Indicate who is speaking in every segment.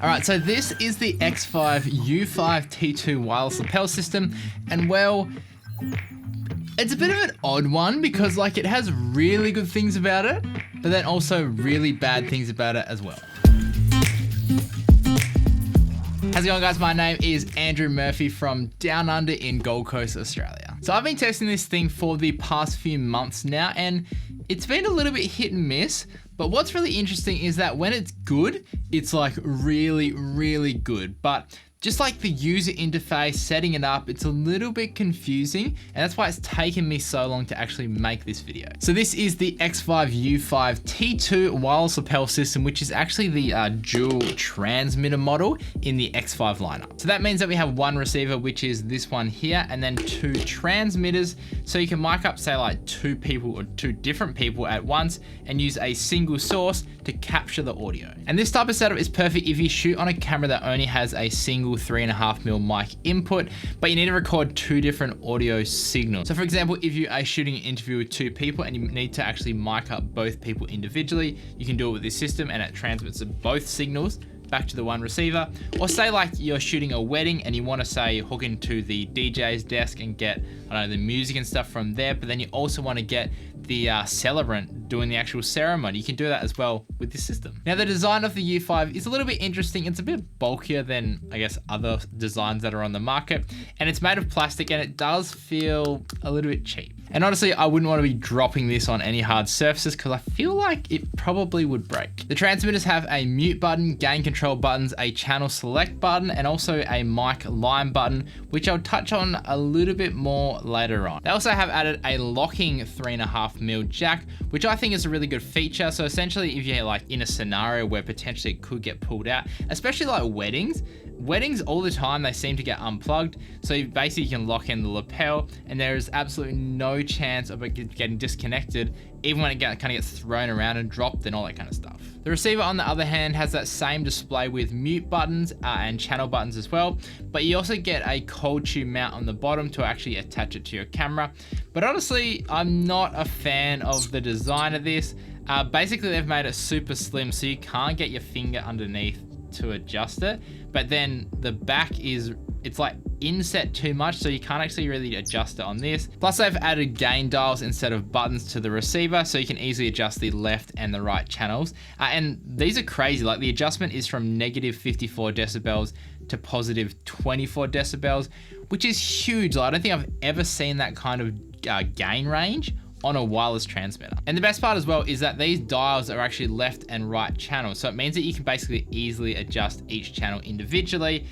Speaker 1: All right, so this is the Xvive U5T2 wireless lapel system, and well, it's a bit of an odd one because like it has really good things about it, but then also really bad things about it as well. How's it going, guys? My name is Andrew Murphy from Down Under in Gold Coast, Australia. So I've been testing this thing for the past few months now, and it's been a little bit hit and miss, but what's really interesting is that when it's good, it's like really, really good. But just like the user interface, setting it up, it's a little bit confusing, and that's why it's taken me so long to actually make this video. So this is the Xvive U5T2 wireless lapel system, which is actually the dual transmitter model in the Xvive lineup. So that means that we have one receiver, which is this one here, and then two transmitters. So you can mic up, say like two people or two different people at once and use a single source to capture the audio. And this type of setup is perfect if you shoot on a camera that only has a single 3.5mm mic input, but you need to record two different audio signals. So for example, if you are shooting an interview with two people and you need to actually mic up both people individually, you can do it with this system and it transmits both signals back to the one receiver. Or say like you're shooting a wedding and you want to say hook into the DJ's desk and get, I don't know, the music and stuff from there, but then you also want to get the celebrant doing the actual ceremony. You can do that as well with this system. Now the design of the U5 is a little bit interesting. It's a bit bulkier than I guess other designs that are on the market, and it's made of plastic and it does feel a little bit cheap. And honestly, I wouldn't want to be dropping this on any hard surfaces because I feel like it probably would break. The transmitters have a mute button, gain control buttons, a channel select button, and also a mic line button, which I'll touch on a little bit more later on. They also have added a locking 3.5mm jack, which I think is a really good feature. So essentially, if you're like in a scenario where potentially it could get pulled out, especially like weddings all the time, they seem to get unplugged. So you basically can lock in the lapel and there is absolutely no chance of it getting disconnected, even when it kind of gets thrown around and dropped and all that kind of stuff. The receiver, on the other hand, has that same display with mute buttons and channel buttons as well, but you also get a cold tube mount on the bottom to actually attach it to your camera. But honestly, I'm not a fan of the design of this. Basically, they've made it super slim, so you can't get your finger underneath to adjust it, but then the back it's like inset too much, so you can't actually really adjust it on this. Plus they've added gain dials instead of buttons to the receiver, so you can easily adjust the left and the right channels. And these are crazy, like the adjustment is from -54 decibels to +24 decibels, which is huge. Like, I don't think I've ever seen that kind of gain range on a wireless transmitter. And the best part as well is that these dials are actually left and right channels. So it means that you can basically easily adjust each channel individually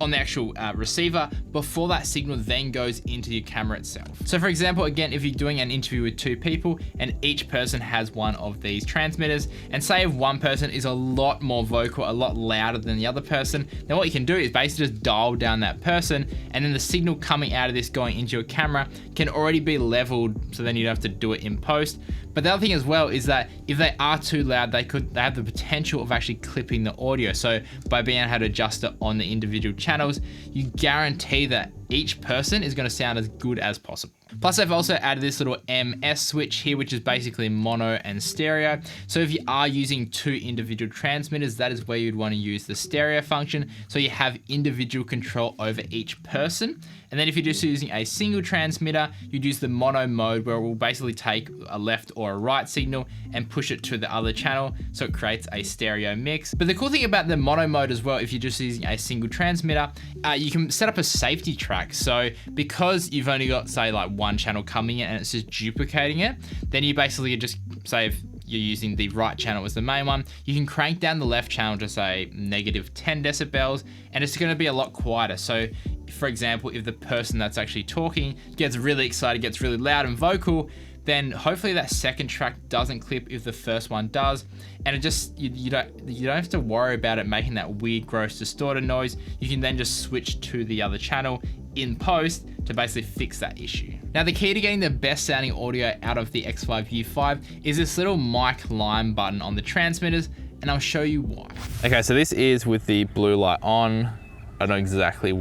Speaker 1: on the actual receiver before that signal then goes into your camera itself. So for example, again, if you're doing an interview with two people and each person has one of these transmitters, and say if one person is a lot more vocal, a lot louder than the other person, then what you can do is basically just dial down that person, and then the signal coming out of this going into your camera can already be leveled, so then you don't have to do it in post. But the other thing as well is that if they are too loud, they have the potential of actually clipping the audio. So by being able to adjust it on the individual channels, you guarantee that each person is going to sound as good as possible. Plus, they've also added this little MS switch here, which is basically mono and stereo. So if you are using two individual transmitters, that is where you'd want to use the stereo function, so you have individual control over each person. And then if you're just using a single transmitter, you'd use the mono mode, where it will basically take a left or a right signal and push it to the other channel, so it creates a stereo mix. But the cool thing about the mono mode as well, if you're just using a single transmitter, you can set up a safety track. So because you've only got, say, like one channel coming in and it's just duplicating it, then you basically just say, if you're using the right channel as the main one, you can crank down the left channel to say -10 decibels, and it's going to be a lot quieter. So for example, if the person that's actually talking gets really excited, gets really loud and vocal, then hopefully that second track doesn't clip if the first one does, and it just you don't have to worry about it making that weird, gross, distorted noise. You can then just switch to the other channel in post to basically fix that issue. Now, the key to getting the best sounding audio out of the Xvive U5 is this little mic line button on the transmitters, and I'll show you why. Okay, so this is with the blue light on. I don't know exactly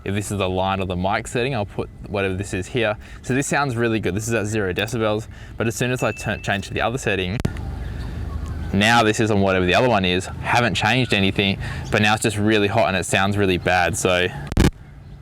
Speaker 1: if this is the line or the mic setting. I'll put whatever this is here. So this sounds really good. This is at 0 decibels, but as soon as I change to the other setting,
Speaker 2: Now this is on whatever the other one is. Haven't changed anything, but now it's just really hot and it sounds really bad. So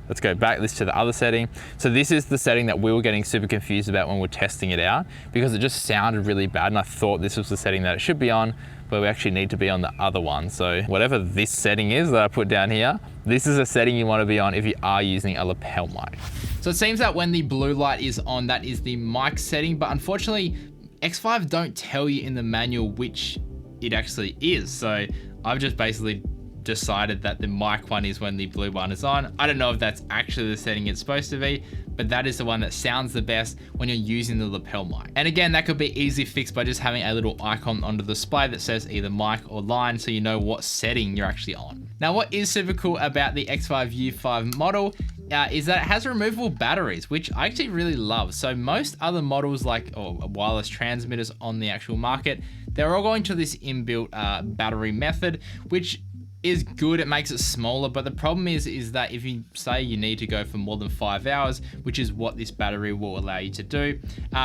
Speaker 2: let's go back this to the other setting. So this is the setting that we were getting super confused about when we were testing it out, because it just sounded really bad and I thought this was the setting that it should be on, but we actually need to be on the other one. So whatever this setting is that I put down here, this is a setting you want to be on if you are using a lapel mic.
Speaker 1: So it seems that when the blue light is on, that is the mic setting, but unfortunately Xvive don't tell you in the manual which it actually is. So I've just basically decided that the mic one is when the blue one is on. I don't know if that's actually the setting it's supposed to be, but that is the one that sounds the best when you're using the lapel mic. And again, that could be easily fixed by just having a little icon on the display that says either mic or line, so you know what setting you're actually on. Now, what is super cool about the Xvive U5 model is that it has removable batteries, which I actually really love. So most other models like wireless transmitters on the actual market, they're all going to this inbuilt battery method, which is good. It makes it smaller, but the problem is that if you say you need to go for more than 5 hours, which is what this battery will allow you to do,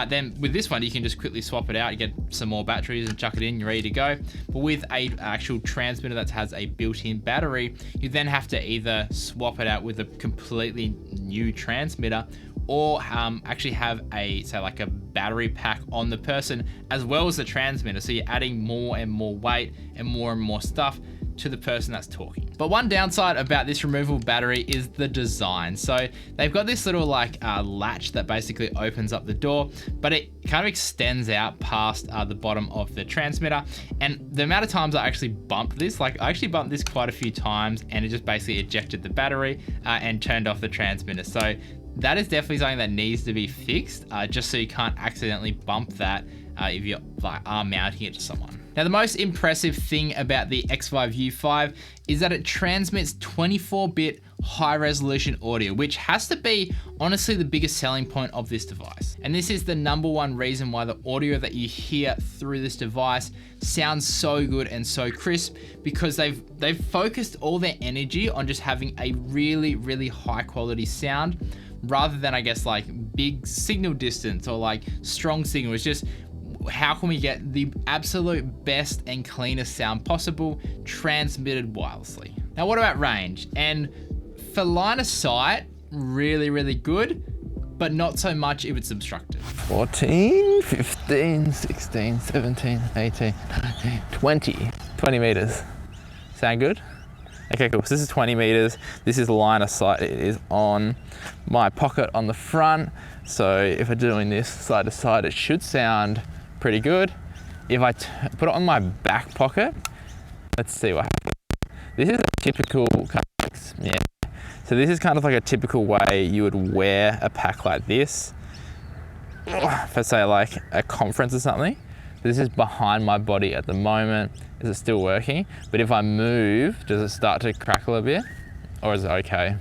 Speaker 1: then with this one you can just quickly swap it out, you get some more batteries and chuck it in, you're ready to go. But with a actual transmitter that has a built-in battery, you then have to either swap it out with a completely new transmitter, or actually have say like a battery pack on the person as well as the transmitter, so you're adding more and more weight and more stuff to the person that's talking. But one downside about this removable battery is the design. So they've got this little like latch that basically opens up the door, but it kind of extends out past the bottom of the transmitter. And the amount of times I actually bumped this, like I actually bumped this quite a few times, and it just basically ejected the battery and turned off the transmitter. So that is definitely something that needs to be fixed, just so you can't accidentally bump that if you are mounting it to someone. Now, the most impressive thing about the Xvive U5 is that it transmits 24-bit high-resolution audio, which has to be honestly the biggest selling point of this device. And this is the #1 reason why the audio that you hear through this device sounds so good and so crisp, because they've focused all their energy on just having a really high quality sound, rather than, I guess, like big signal distance or like strong signal. It's just, how can we get the absolute best and cleanest sound possible transmitted wirelessly? Now, what about range? And for line of sight, really good, but not so much if it's obstructed.
Speaker 2: 14, 15, 16, 17, 18, 19, 20 meters. Sound good? Okay, cool. So this is 20 meters. This is line of sight. It is on my pocket on the front. So if I'm doing this side to side, it should sound pretty good. If I put it on my back pocket, let's see what happens. This is a typical kind of, yeah. So this is kind of like a typical way you would wear a pack like this for, say, like a conference or something. This is behind my body at the moment. Is it still working? But if I move, does it start to crackle a bit? Or is it okay?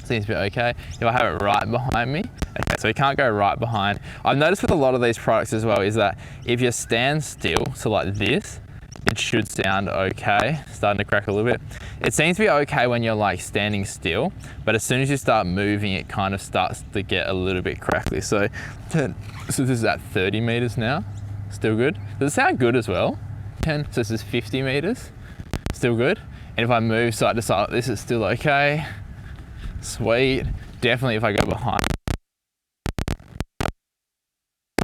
Speaker 2: Seems to be okay. If I have it right behind me, okay, so you can't go right behind. I've noticed with a lot of these products as well is that if you stand still, so like this, it should sound okay. Starting to crackle a little bit. It seems to be okay when you're like standing still, but as soon as you start moving, it kind of starts to get a little bit crackly. So this is at 30 meters now. Still good. Does it sound good as well? 10, so this is 50 meters. Still good. And if I move side to side like this, it's still okay. Sweet. Definitely if I go behind.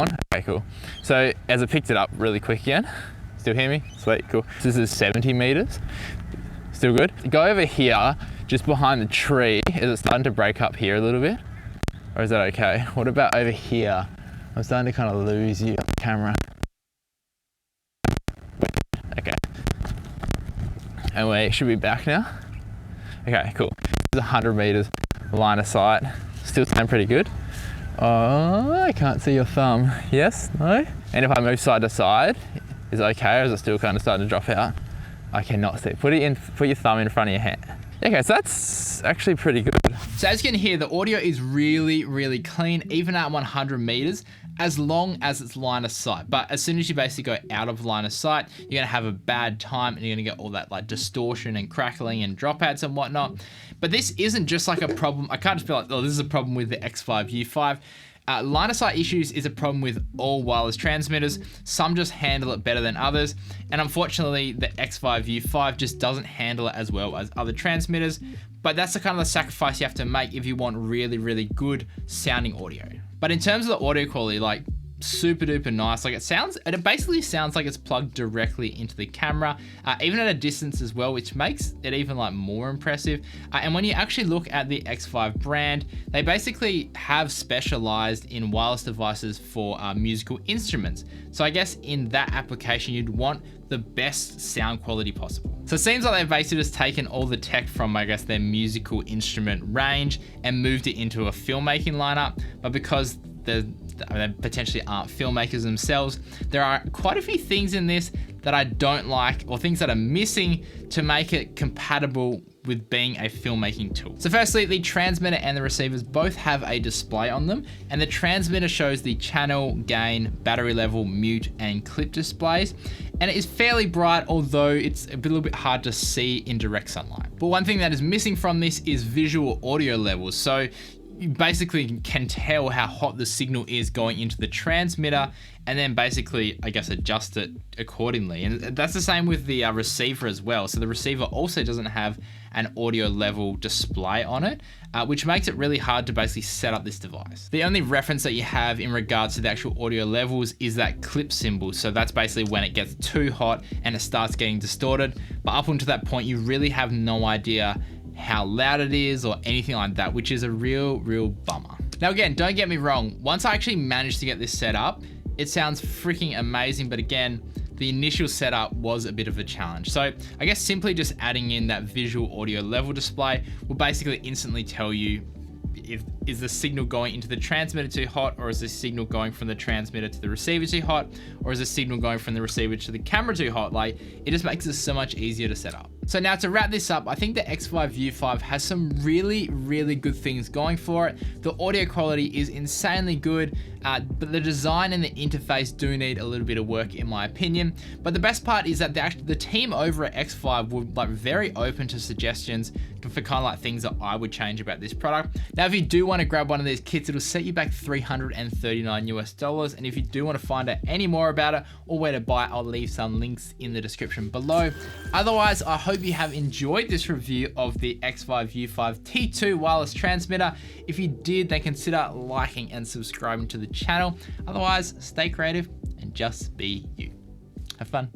Speaker 2: Okay, cool. So as I picked it up really quick again, still hear me? Sweet, cool. So this is 70 meters. Still good. Go over here, just behind the tree. Is it starting to break up here a little bit? Or is that okay? What about over here? I'm starting to kind of lose you on the camera. Okay. And we should be back now. Okay, cool. This is 100 meters line of sight. Still sound pretty good. Oh, I can't see your thumb. Yes? No? And if I move side to side, is it okay, or is it still kind of starting to drop out? I cannot see. Put your thumb in front of your hand. Okay, so that's actually pretty good.
Speaker 1: So as you can hear, the audio is really clean, even at 100 meters, as long as it's line of sight. But as soon as you basically go out of line of sight, you're gonna have a bad time and you're gonna get all that like distortion and crackling and dropouts and whatnot. But this isn't just like a problem. I can't just be like, oh, this is a problem with the Xvive U5. Line of sight issues is a problem with all wireless transmitters. Some just handle it better than others, and unfortunately the Xvive U5 just doesn't handle it as well as other transmitters, but that's the kind of the sacrifice you have to make if you want really, really good sounding audio. But in terms of the audio quality, like super duper nice. Like it basically sounds like it's plugged directly into the camera, even at a distance as well, which makes it even like more impressive. And when you actually look at the Xvive brand, they basically have specialized in wireless devices for musical instruments. So I guess in that application, you'd want the best sound quality possible. So it seems like they've basically just taken all the tech from, I guess, their musical instrument range and moved it into a filmmaking lineup. But because they potentially aren't filmmakers themselves, there are quite a few things in this that I don't like, or things that are missing to make it compatible with being a filmmaking tool. So firstly, the transmitter and the receivers both have a display on them, and the transmitter shows the channel, gain, battery level, mute, and clip displays. And it is fairly bright, although it's a little bit hard to see in direct sunlight. But one thing that is missing from this is visual audio levels. So you basically can tell how hot the signal is going into the transmitter, and then basically, I guess, adjust it accordingly. And that's the same with the receiver as well. So the receiver also doesn't have an audio level display on it, which makes it really hard to basically set up this device. The only reference that you have in regards to the actual audio levels is that clip symbol. So that's basically when it gets too hot and it starts getting distorted. But up until that point, you really have no idea how loud it is or anything like that, which is a real bummer. Now again, don't get me wrong, once I actually managed to get this set up, it sounds freaking amazing, but again, the initial setup was a bit of a challenge. So I guess simply just adding in that visual audio level display will basically instantly tell you is the signal going into the transmitter too hot, or is the signal going from the transmitter to the receiver too hot, or is the signal going from the receiver to the camera too hot? Like, it just makes it so much easier to set up. So now to wrap this up, I think the Xvive U5 has some really good things going for it. The audio quality is insanely good, but the design and the interface do need a little bit of work in my opinion. But the best part is that the team over at Xvive were like very open to suggestions for kind of like things that I would change about this product. Now, if you do want to grab one of these kits, it'll set you back $339 US. And if you do want to find out any more about it or where to buy it, I'll leave some links in the description below. Otherwise, I hope you have enjoyed this review of the Xvive U5T2 wireless transmitter. If you did, then consider liking and subscribing to the channel. Otherwise, stay creative and just be you. Have fun.